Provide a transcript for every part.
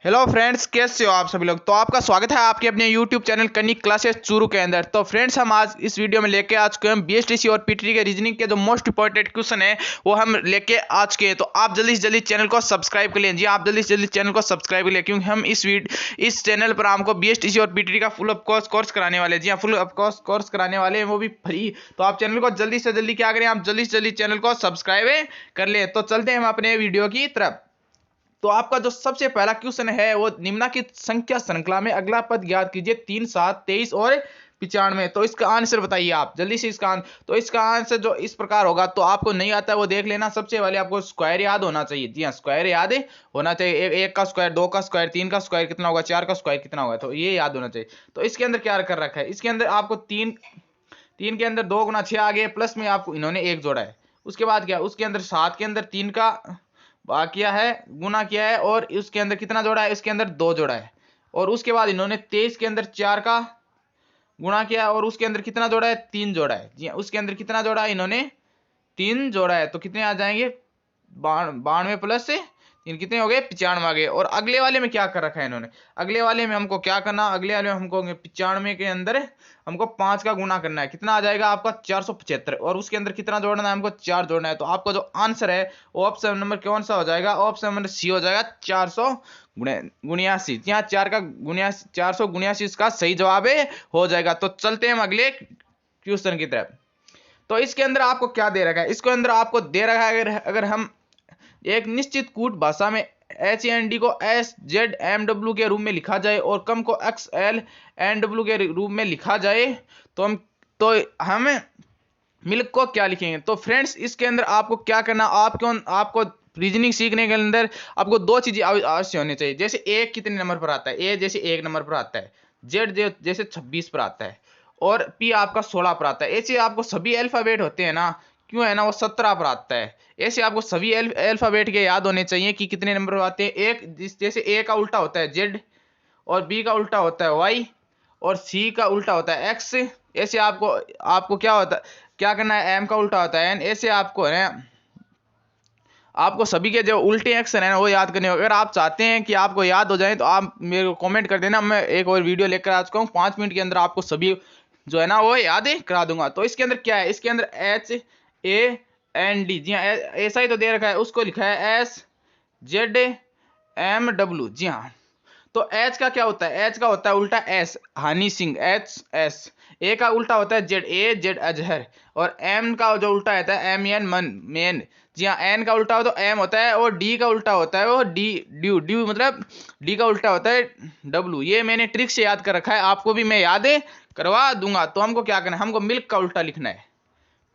Hello friends, कैसे हो आप सभी लोग। तो आपका स्वागत है आपके अपने यूट्यूब चैनल कनिक क्लासेस चूरू के अंदर। तो फ्रेंड्स, हम आज इस वीडियो में लेके आ चुके हैं बीएसटीसी और पीटीटी के रीजनिंग के जो मोस्ट इंपॉर्टेंट क्वेश्चन है वो हम लेके आ चुके हैं। तो आप जल्दी से जल्दी चैनल को सब्सक्राइब कर लें। जी, आप जल्दी से जल्दी चैनल को सब्सक्राइब कर लें, क्योंकि हम इस चैनल पर आपको बीएसटीसी और पीटीटी का फुल ऑफ कोर्स कराने वाले हैं। जी हाँ, फुल ऑफ कोर्स कराने वाले हैं, वो भी फ्री। तो आप चैनल को जल्दी से जल्दी क्या करें, आप जल्दी से जल्दी चैनल को सब्सक्राइब कर लें। तो चलते हैं हम अपने वीडियो की तरफ। तो आपका जो सबसे पहला क्वेश्चन है वो निम्नलिखित संख्या श्रृंखला में अगला पद ज्ञात कीजिए 3, 7, 23 और 95। तो इसका आंसर बताइए आप जल्दी से। तो इसका आंसर जो इस प्रकार होगा, तो आपको नहीं आता है वो देख लेना। सबसे पहले आपको स्क्वायर याद होना चाहिए। जी हाँ, स्क्वायर याद होना चाहिए। एक का स्क्वायर, दो का स्क्वायर, तीन का स्क्वायर कितना होगा, चार का स्क्वायर कितना होगा, तो ये याद होना चाहिए। तो इसके अंदर क्या कर रखा है, इसके अंदर आपको तीन तीन के अंदर 2 गुना 6 आ गए, प्लस में आपको इन्होंने एक जोड़ा है। उसके बाद क्या, उसके अंदर 7 के अंदर 3 का किया है, गुना किया है, और उसके अंदर कितना जोड़ा है, इसके अंदर 2 जोड़ा है। और उसके बाद इन्होंने 23 के अंदर 4 का गुणा किया, और उसके अंदर कितना जोड़ा है, 3 जोड़ा है। जी, उसके अंदर कितना जोड़ा है, इन्होंने 3 जोड़ा है। तो कितने आ जाएंगे, 92 प्लस से 3 कितने हो गए, 95 आ गए। और अगले वाले में क्या कर रखा है इन्होंने, अगले वाले में हमको क्या करना, अगले वाले में हमको 95 के अंदर हमको 5 का गुना करना है। कितना आ जाएगा आपका 475, और उसके अंदर कितना जोड़ना है, हमको 4 जोड़ना है। तो आपका जो आंसर है वो ऑप्शन नंबर कौन सा हो जाएगा, ऑप्शन नंबर सी हो जाएगा, 479। यहाँ 4 का गुणिया 479 इसका सही जवाब हो जाएगा। तो चलते हैं हम अगले क्वेश्चन की तरफ। तो इसके अंदर आपको क्या दे रखा है, इसके अंदर आपको दे रखा है अगर हम एक निश्चित कूट भाषा में एच एन डी को एस जेड एम डब्ल्यू के रूप में लिखा जाए और कम को एक्स एल एन डब्ल्यू के रूप में लिखा जाए, तो हम मिल्क को क्या लिखेंगे। तो फ्रेंड्स, इसके अंदर आपको क्या करना, आपको रीजनिंग सीखने के अंदर आपको 2 चीजें अवश्य होनी चाहिए। जैसे ए कितने नंबर पर आता है, ए जैसे 1 नंबर पर आता है, जेड जैसे 26 पर आता है, और पी आपका 16 पर आता है। ऐसे आपको सभी अल्फाबेट होते हैं ना, क्यों है ना, वो 17 पर आता है। ऐसे आपको सभी अल्फाबेट के याद होने चाहिए कि कितने नंबर पर आते हैं। एक जैसे ए का उल्टा होता है जेड, और बी का उल्टा होता है वाई, और सी का उल्टा होता है एक्स। ऐसे आपको आपको क्या होता है, क्या करना है, एम का उल्टा होता है एन। ऐसे आपको है, आपको सभी के जो उल्टे अक्षर है ना वो याद करने होंगे। अगर आप चाहते हैं कि आपको याद हो जाए तो आप मेरे को कमेंट कर देना, मैं एक और वीडियो लेकर आ चुका हूँ, 5 मिनट के अंदर आपको सभी जो है ना वो याद करा दूंगा। तो इसके अंदर क्या है, इसके अंदर एच ए एन डी, जी हाँ ऐसा ही तो दे रखा है, उसको लिखा है एस जेड एम डब्ल्यू। जी हाँ, तो एच का क्या होता है, एच का होता है उल्टा S, Honey Singh, H S. A का उल्टा होता है जेड, ए जेड अजहर। और एम का जो उल्टा होता है एम एन मन मेन। जी हाँ, एन का उल्टा हो तो एम होता है, और डी का उल्टा होता है वो डी ड्यू ड्यू, मतलब डी का उल्टा होता है डब्लू। ये मैंने ट्रिक से याद कर रखा है, आपको भी मैं याद करवा दूंगा। तो हमको क्या करना है, हमको मिल्क का उल्टा लिखना है।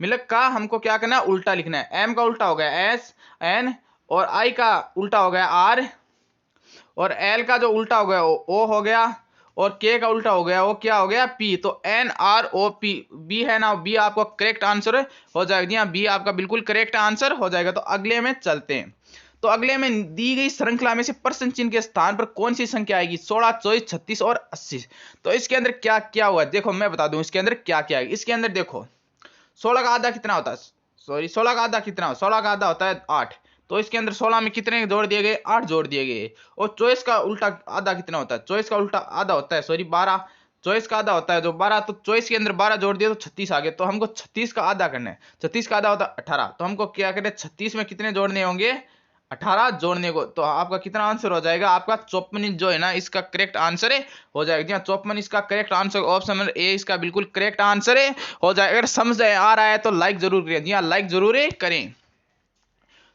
मिल्क का हमको क्या करना है, उल्टा लिखना है। एम का उल्टा हो गया एस एन, और आई का उल्टा हो गया आर, और एल का जो उल्टा हो गया ओ हो गया, और के का उल्टा हो गया वो क्या हो गया पी। तो N R O P, B है ना, बी आपका करेक्ट आंसर हो जाएगा। जी हाँ, बी आपका बिल्कुल करेक्ट आंसर हो जाएगा। तो अगले में चलते हैं। तो अगले में दी गई श्रृंखला में से प्रश्न चिन्ह के स्थान पर कौन सी संख्या आएगी, 16, 24, 36 और 80। तो इसके अंदर क्या क्या हुआ, देखो मैं बता दूं इसके अंदर क्या क्या है। इसके अंदर देखो 16 का आधा कितना होता है, सॉरी 16 का आधा कितना, 16 का आधा होता है 8। तो इसके अंदर 16 में कितने जोड़ दिए गए, 8 जोड़ दिए गए। और 24 का उल्टा आधा कितना होता है, 24 का उल्टा आधा होता है, सॉरी 12। 24 का आधा होता है जो 12, तो 24 के अंदर 12 जोड़ दिए तो 36 आ गए। तो हमको 36 का आधा करना है, 36 का आधा होता है 18। तो हमको क्या करना है, 36 में कितने जोड़ने होंगे, 18 जोड़ने को। तो आपका कितना आंसर हो जाएगा, आपका 54 जो है ना इसका करेक्ट आंसर हो जाएगा। जी हाँ, 54 इसका correct answer, option number A इसका बिल्कुल करेक्ट आंसर हो जाएगा। अगर समझ आ रहा है तो लाइक जरूर करें। जी हाँ, लाइक जरूर करें।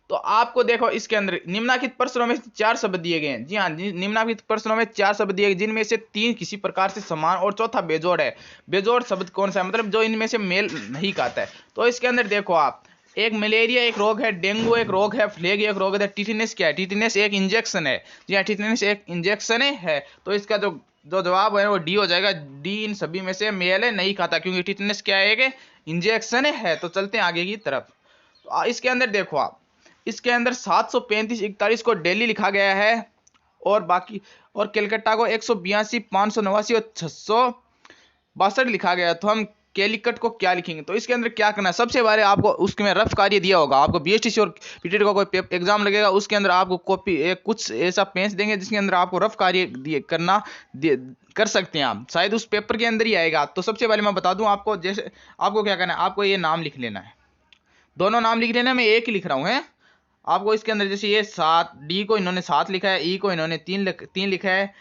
तो आपको देखो इसके अंदर निम्नलिखित प्रश्नों में 4 शब्द दिए गए हैं। जी हाँ, निम्नलिखित प्रश्नों में 4 शब्द दिए गए, जिनमें से 3 किसी प्रकार से समान और चौथा बेजोड़ है। बेजोड़ शब्द कौन सा है, मतलब जो इनमें से मेल नहीं खाता है। तो इसके अंदर देखो आप, एक मलेरिया एक रोग है, डेंगू एक रोग है, फ्लेग एक रोग है, टिटनेस क्या है, टिटनेस एक इंजेक्शन है। जी हाँ, टिटनेस एक इंजेक्शन है। तो इसका जो जो जवाब है वो डी हो जाएगा। डी इन सभी में से मेल है, नहीं खाता, क्योंकि टिटनेस क्या है, एक इंजेक्शन है। तो चलते हैं आगे की तरफ। तो इसके अंदर देखो आप, इसके अंदर 735 41 को दिल्ली लिखा गया है, और बाकी और कलकत्ता को 182 589 और 662 लिखा गया। तो हम कैलिकट को क्या लिखेंगे। तो इसके अंदर क्या करना है, सबसे पहले आपको उसके रफ कार्य दिया होगा, आपको बीएसटीसी और पीटीटी का कोई एग्जाम लगेगा, उसके अंदर आपको कॉपी कुछ ऐसा पेज देंगे जिसके अंदर आपको रफ कार्य कर सकते हैं आप, शायद उस पेपर के अंदर ही आएगा। तो सबसे पहले मैं बता दूं आपको, जैसे आपको क्या करना है, आपको ये नाम लिख लेना है, दोनों नाम लिख लेना है, मैं एक ही लिख रहा हूँ है। आपको इसके अंदर जैसे ये 7, डी को इन्होंने 7 लिखा है, ई को इन्होंने 3 लिखा है,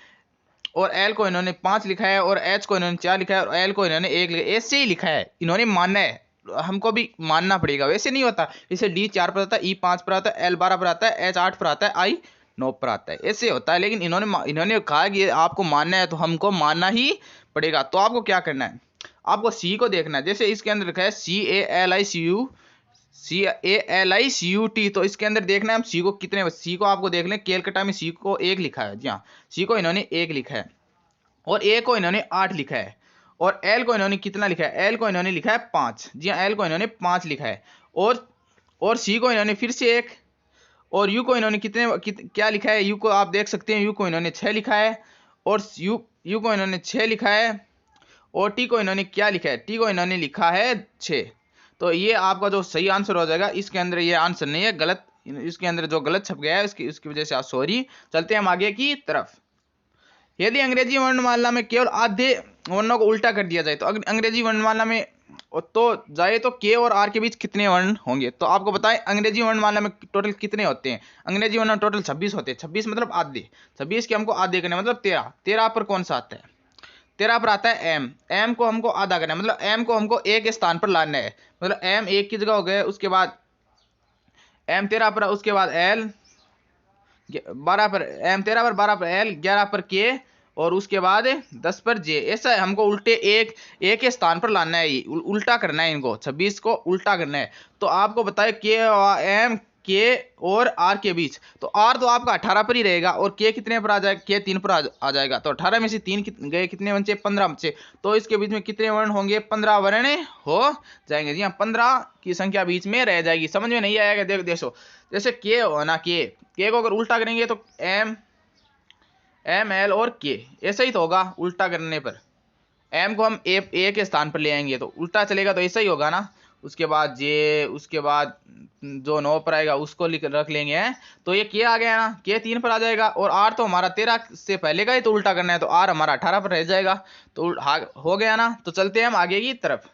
और एल को इन्होंने 5 लिखा है, और एच को इन्होंने 4 लिखा है, और एल को इन्होंने 1 लिखा है। ऐसे ही लिखा है, इन्होंने मानना है, हमको भी मानना पड़ेगा, वैसे नहीं होता। इसे डी 4 पर आता है, ई 5 पर आता है, एल 12 पर आता है, एच 8 पर आता है, आई 9 पर आता है, ऐसे होता है। लेकिन इन्होंने कहा कि आपको मानना है, तो हमको मानना ही पड़ेगा। तो आपको क्या करना है, आपको सी को देखना है, जैसे इसके अंदर लिखा है CALICUT, तो इसके अंदर देखना है हम सी को कितने, सी को आपको देख लें, कैलकाटा में सी को 1 लिखा है, जी हाँ, सी को इन्होंने 1 लिखा है, और ए को इन्होंने 8 लिखा है, और एल को इन्होंने कितना लिखा है, एल को इन्होंने लिखा है 5, जी हाँ, एल को इन्होंने 5 लिखा है, और सी को इन्होंने फिर से 1, और यू को इन्होंने क्या लिखा है, यू को आप देख सकते हैं, यू को इन्होंने 6 लिखा है, और यू को इन्होंने 6 लिखा है, और टी को इन्होंने क्या लिखा है, टी को इन्होंने लिखा है 6। तो ये आपका जो सही आंसर हो जाएगा। इसके अंदर ये आंसर नहीं है, गलत, इसके अंदर जो गलत छप गया है उसकी वजह से आप सॉरी। चलते हैं हम आगे की तरफ। यदि अंग्रेजी वर्णमाला में केवल आधे वर्णों को उल्टा कर दिया जाए, तो अंग्रेजी वर्णमाला में तो के और आर के बीच कितने वर्ण होंगे। तो आपको बताएं अंग्रेजी वर्णमाला में टोटल कितने होते हैं। अंग्रेजी वर्ण टोटल 26 होते हैं, 26 मतलब आधे, 26 के हमको आधे करने मतलब 13। 13 पर कौन सा आता है, 13 पर आता है एम। एम को हमको आधा करना है, मतलब एम को हमको एक स्थान पर लाना है, मतलब एम एक की जगह हो गया, उसके बाद एम 13 पर, उसके बाद एल 12 पर, एम 13 पर, 12 पर एल, 11 पर के, और उसके बाद 10 पर जे। ऐसा है, हमको उल्टे एक के स्थान पर लाना है, उल्टा करना है, इनको 26 को उल्टा करना है। तो आपको बताए के एम के और आर के बीच, तो आर तो आपका 18 पर ही रहेगा, और के कितने पर आ जाएगा, के 3 पर आ जाएगा। तो 18 में से 3 गए, कितने बचे, 15 बचे। तो इसके बीच में कितने वर्ण होंगे, 15 वर्ण हो जाएंगे। जी हाँ, 15 की संख्या बीच में रह जाएगी। समझ में नहीं आएगा, देखो जैसे के होना, के को अगर उल्टा करेंगे तो एम एल और के, ऐसा ही तो होगा उल्टा करने पर। एम को हम ए के स्थान पर ले आएंगे तो उल्टा चलेगा, तो ऐसा ही होगा ना। उसके बाद जे, उसके बाद जो 9 पर आएगा उसको रख लेंगे हैं। तो ये के आ गया ना, के 3 पर आ जाएगा, और आर तो हमारा 13 से पहले का ही तो उल्टा करना है, तो आर हमारा 18 पर रह जाएगा। तो हो गया ना। तो चलते हैं हम आगे की तरफ।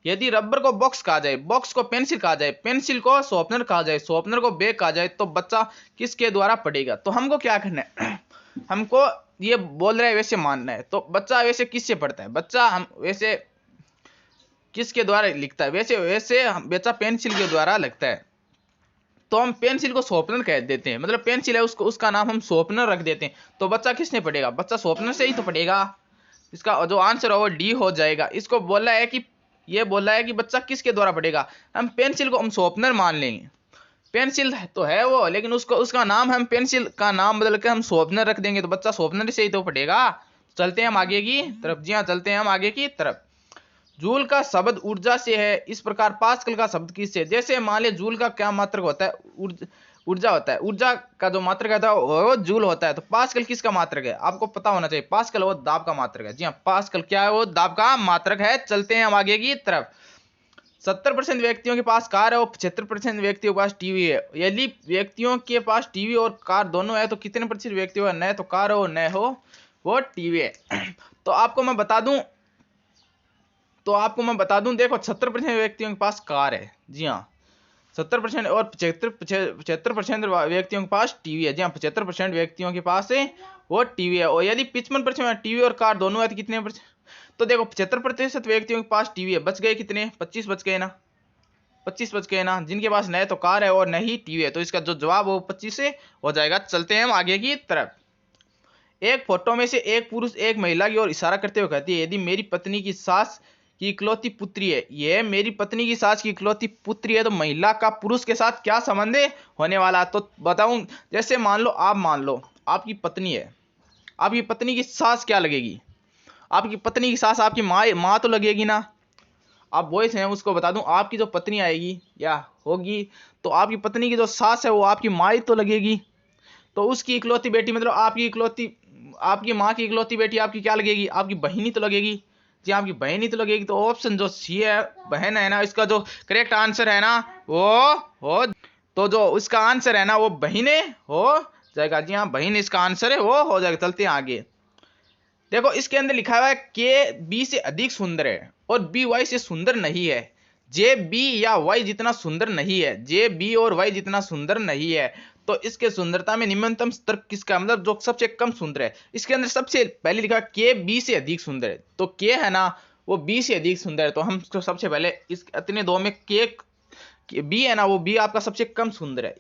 यदि रबर को बॉक्स कहा जाए, बॉक्स को पेंसिल कहा जाए, पेंसिल को शॉर्पनर कहा जाए, शॉर्पनर को बैग कहा जाए, तो बच्चा किसके द्वारा पढ़ेगा। तो हमको क्या करना है हमको ये बोल रहा है वैसे मानना है। तो बच्चा वैसे किससे पढ़ता है, बच्चा हम वैसे किसके द्वारा लिखता है, वैसे बच्चा पेंसिल के द्वारा लिखता है। तो हम पेंसिल को शॉर्पनर कह देते हैं, मतलब पेंसिल है उसका नाम हम शॉर्पनर रख देते हैं। तो बच्चा किसने पढ़ेगा, बच्चा शॉर्पनर से ही तो पढ़ेगा। इसका जो आंसर है वो डी हो जाएगा। इसको बोला है कि ये बोला है कि बच्चा किसके द्वारा पढ़ेगा, हम पेंसिल को हम शॉर्पनर मान लेंगे। पेंसिल तो है वो, लेकिन उसका नाम हम पेंसिल का नाम बदल के हम शॉर्पनर रख देंगे, तो बच्चा शॉर्पनर से ही तो पढ़ेगा। चलते हैं हम आगे की तरफ। जी हाँ, चलते हैं हम आगे की तरफ। जूल का शब्द ऊर्जा से है, इस प्रकार पास्कल का शब्द किससे। जैसे मान ले जूल का क्या मात्रक होता है, ऊर्जा होता है। ऊर्जा का जो मात्रक होता है वो जूल होता है। तो पास्कल किसका मात्रक है, आपको पता होना चाहिए। पास्कल वो दाब का मात्रक है। जी हाँ, पास्कल क्या है, वो दाब का मात्रक है। चलते हैं हम आगे की तरफ। 70% व्यक्तियों के पास कार है और 75% व्यक्तियों के पास टीवी है। यदि व्यक्तियों के पास टीवी और कार दोनों है, तो कितने प्रतिशत व्यक्तियों का न तो कार हो न हो वो टीवी है। तो आपको मैं बता दूं, देखो 70% व्यक्तियों के पास कार है। जी हाँ, 70% और 75% व्यक्तियों के पास टीवी है। जी हाँ, 75% व्यक्तियों के पास है वो टीवी है। और यदि 55% टीवी और कार दोनों है, तो कितने %? तो देखो 75% व्यक्तियों के पास टीवी है, बच गए कितने, 25 बच गए ना, 25 बच गए ना, जिनके पास न तो कार है और न ही टीवी है। तो इसका जो जवाब वो 25 से हो जाएगा। चलते हैं हम आगे की तरफ। एक फोटो में से एक पुरुष एक महिला की ओर इशारा करते हुए कहती है, यदि मेरी पत्नी की सास की इकलौती पुत्री है, यह मेरी पत्नी की सास की इकलौती पुत्री है, तो महिला का पुरुष के साथ क्या संबंध होने वाला। तो बताऊं, जैसे मान लो आपकी पत्नी है, आपकी पत्नी की सास क्या लगेगी, आपकी पत्नी की सास आपकी माँ तो लगेगी ना। आप बॉयज हैं, उसको बता दूं, आपकी जो पत्नी आएगी या होगी, तो आपकी पत्नी की जो सास है वो आपकी माँ ही तो लगेगी। तो उसकी इकलौती बेटी मतलब आपकी माँ की इकलौती बेटी आपकी क्या लगेगी, आपकी बहिनी तो लगेगी। जी आपकी बहन ही तो लगेगी, तो ऑप्शन जो सी है बहन है ना, इसका जो करेक्ट आंसर है ना वो हो, तो जो इसका आंसर है ना वो बहिने हो जाएगा। जी हाँ बहन इसका आंसर है, वो हो जाएगा। चलते हैं आगे। देखो इसके अंदर लिखा हुआ है के बी से अधिक सुंदर है और बी वाई से सुंदर नहीं है। जे बी या वाई जितना सुंदर नहीं है, जे बी और वाई जितना सुंदर नहीं है, तो इसके सुंदरता में निम्नतम स्तर किसका, मतलब जो सबसे कम सुंदर है। इसके अंदर सबसे पहले लिखा के बी से अधिक सुंदर है, तो के है ना वो बी से अधिक सुंदर है, तो हम सबसे पहले इस इतने दो में के बी है ना वो बी आपका सबसे कम सुंदर है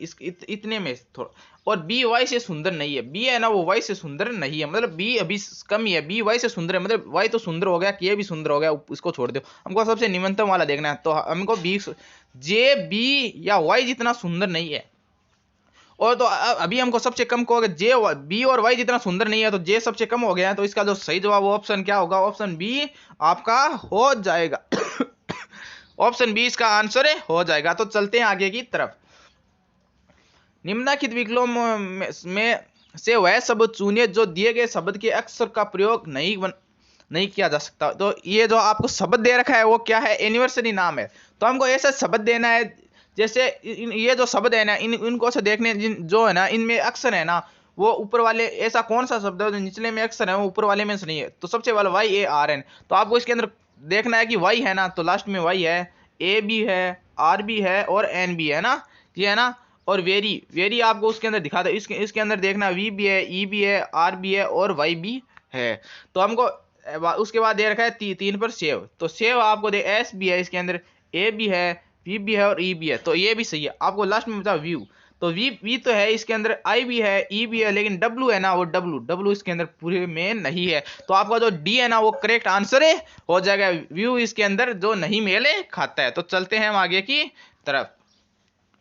इतने में थोड़ा, और बी वाई से सुंदर नहीं है, बी है ना वो वाई से सुंदर नहीं है, मतलब बी अभी कम ही है, बी वाई से सुंदर है, मतलब वाई तो सुंदर हो गया, के भी सुंदर हो गया, इसको छोड़ दो, हमको सबसे निम्नतम वाला देखना है। तो हमको बी जे बी या वाई जितना सुंदर नहीं है, और तो अभी हमको सबसे कम को जे बी और वाई जितना सुंदर नहीं है, तो जे सबसे कम हो गया है, तो इसका जो सही जवाब ऑप्शन क्या होगा, ऑप्शन बी आपका हो जाएगा। ऑप्शन बी इसका आंसर है, हो जाएगा। तो चलते हैं आगे की तरफ। निम्नलिखित विकल्पों में से वह शब्द चुनिए जो दिए गए शब्द के अक्षर का प्रयोग नहीं किया जा सकता। तो ये जो आपको शब्द दे रखा है वो क्या है, एनिवर्सरी नाम है, तो हमको ऐसा शब्द देना है जैसे ये जो शब्द है ना इनको से देखने जो है ना इनमें अक्षर है ना वो ऊपर वाले, ऐसा कौन सा शब्द है जो निचले में अक्षर है वो ऊपर वाले में से नहीं है, तो सबसे वाला वाई ए आर एन, तो आपको इसके अंदर देखना है कि वाई है ना, तो लास्ट में वाई है, ए भी है, आर भी है और एन भी है ना, ये है ना, और वेरी वेरी आपको उसके अंदर दिखा दो, इसके अंदर देखना वी भी है, ई भी है, आर भी है और वाई भी है। तो हमको उसके बाद दे रखा है तीन पर सेव, तो सेव आपको दे एस भी है, इसके अंदर ए भी है, वी भी है और ई भी है, तो ये भी सही है। आपको लास्ट में बता व्यू, तो वी तो है, इसके अंदर आई भी है, ई भी है, लेकिन डब्लू है ना वो डब्लू इसके अंदर पूरे में नहीं है, तो आपका जो डी है ना वो करेक्ट आंसर है, हो जाएगा। व्यू इसके अंदर जो नहीं मेले खाता है। तो चलते हैं हम आगे की तरफ।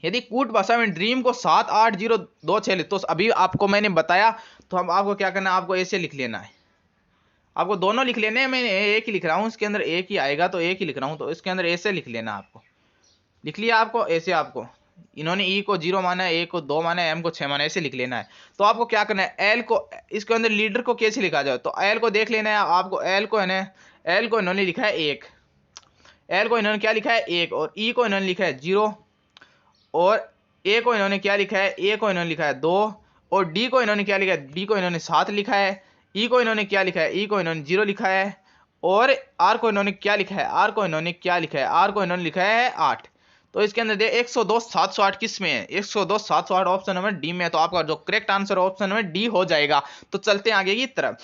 यदि कूट भाषा में ड्रीम को 78026 तो अभी आपको मैंने बताया, तो हम आपको क्या करना है, आपको ऐसे लिख लेना है, आपको दोनों लिख लेने हैं, मैं एक ही लिख रहा हूँ, इसके अंदर एक ही आएगा तो एक ही लिख रहा हूँ, तो इसके अंदर ऐसे लिख लेना, आपको लिख लिया आपको ऐसे, आपको इन्होंने ई को 0 माना है, ए को 2 माना है, एम को 6 माना है, ऐसे लिख लेना है। तो आपको क्या करना है, एल को इसके अंदर लीडर को कैसे लिखा जाए, तो एल को देख लेना है आपको, एल को है ना, एल को इन्होंने लिखा है 1, एल को इन्होंने क्या लिखा है 1, और ई को इन्होंने लिखा है 0, और ए को इन्होंने क्या लिखा है, ए को इन्होंने लिखा है 2, और डी को इन्होंने क्या लिखा है, डी को इन्होंने 7 लिखा है, ई को इन्होंने क्या लिखा है, ई को इन्होंने 0 लिखा है, और आर को इन्होंने क्या लिखा है, आर को इन्होंने क्या लिखा है, आर को इन्होंने लिखा है 8। तो इसके अंदर 102 708 किस में है, 102 708 ऑप्शन नंबर डी में है, तो आपका जो correct answer option number D हो जाएगा। तो चलते हैं आगे की तरफ।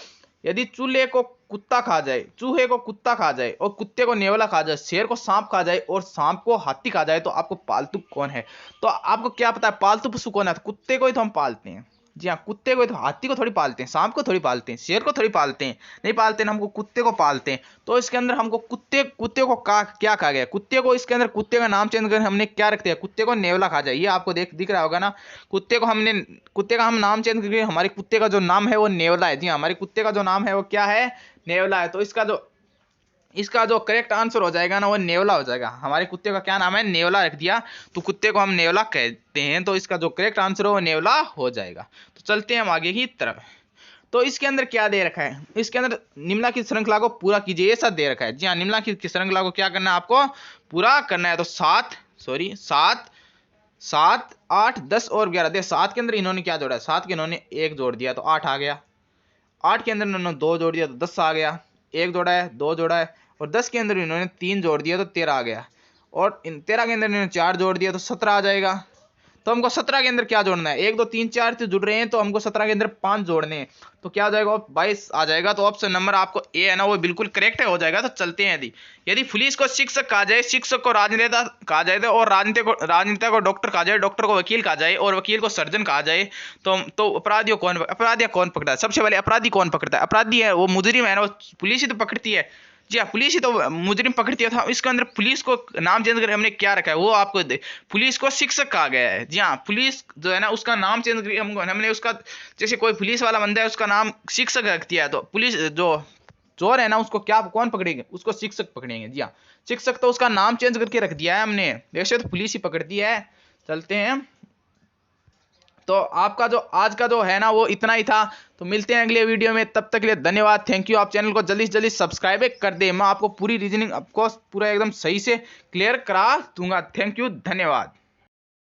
यदि चूहे को कुत्ता खा जाए, चूहे को कुत्ता खा जाए और कुत्ते को नेवला खा जाए, शेर को सांप खा जाए और सांप को हाथी खा जाए, तो आपको पालतू कौन है। तो आपको क्या पता है पालतू पशु कौन है, तो कुत्ते को ही तो हम पालते हैं। जी हाँ कुत्ते को ही तो, हाथी को थोड़ी पालते हैं, सांप को थोड़ी पालते हैं, शेर को थोड़ी पालते हैं, नहीं पालते ना, हमको कुत्ते को पालते हैं। तो इसके अंदर हमको कुत्ते कुत्ते को क्या कहा गया, कुत्ते को इसके अंदर कुत्ते का नाम चेंज कर हमने क्या रख दिया, कुत्ते को नेवला खा जाए, ये आपको दिख रहा होगा ना, कुत्ते का हम नाम चेंज करके हमारे कुत्ते का जो नाम है वो नेवला है। जी हाँ हमारे कुत्ते का जो नाम है वो क्या है, नेवला है। तो इसका जो करेक्ट आंसर हो जाएगा ना वो नेवला हो जाएगा। हमारे कुत्ते का क्या नाम है, नेवला रख दिया, तो कुत्ते को हम नेवला कहते हैं, तो इसका जो करेक्ट आंसर हो वो नेवला हो जाएगा। तो चलते हैं हम आगे की तरफ। तो इसके अंदर क्या दे रखा है, इसके अंदर निम्नलिखित श्रृंखला को पूरा कीजिए, ऐसा दे रखा है। जी हाँ निम्नलिखित श्रृंखला को क्या करना है, आपको पूरा करना है। तो 7 8 10 और 11 दे, 7 के अंदर इन्होंने क्या जोड़ा है, 7 के इन्होंने 1 जोड़ दिया तो 8 आ गया, 8 के अंदर इन्होंने 2 जोड़ दिया तो 10 आ गया, 1 जोड़ा है 2 जोड़ा है, और 10 के अंदर इन्होंने 3 जोड़ दिया तो 13 आ गया, और 13 के अंदर इन्होंने 4 जोड़ दिया तो 17 आ जाएगा। तो हमको 17 के अंदर क्या जोड़ना है, 1 2 3 4 तो जुड़ रहे हैं, तो हमको 17 के अंदर 5 जोड़ने हैं, तो क्या आ जाएगा 22 आ जाएगा। तो ऑप्शन नंबर आपको ए है ना वो बिल्कुल करेक्ट है, हो जाएगा। तो चलते हैं। यदि पुलिस को शिक्षक कहा जाए, शिक्षक को राजनेता कहा जाए, और राजनेता को डॉक्टर कहा जाए, डॉक्टर को वकील कहा जाए, और वकील को सर्जन कहा जाए, तो अपराधी कौन पकड़ता है, सबसे पहले अपराधी कौन पकड़ता है, अपराधी है वो मुजरिम है ना, वो पुलिस ही तो पकड़ती है। जी हाँ पुलिस ही तो मुजरिम पकड़ती है। था इसके अंदर पुलिस को नाम चेंज करके हमने क्या रखा है, वो आपको पुलिस को शिक्षक कहा गया है। जी हाँ पुलिस जो है ना उसका नाम चेंज करके हमने उसका, जैसे कोई पुलिस वाला बंदा है उसका नाम शिक्षक रख दिया है, तो पुलिस जो चोर है ना उसको क्या कौन पकड़ेंगे, उसको शिक्षक पकड़ेंगे। जी हाँ शिक्षक तो उसका नाम चेंज करके रख दिया है हमने, वैसे तो पुलिस ही पकड़ती है। चलते हैं तो आपका जो आज का जो है ना वो इतना ही था। तो मिलते हैं अगले वीडियो में, तब तक के लिए धन्यवाद, थैंक यू। आप चैनल को जल्दी से जल्दी सब्सक्राइब कर दे, मैं आपको पूरी रीजनिंग आपको पूरा एकदम सही से क्लियर करा दूंगा। थैंक यू, धन्यवाद।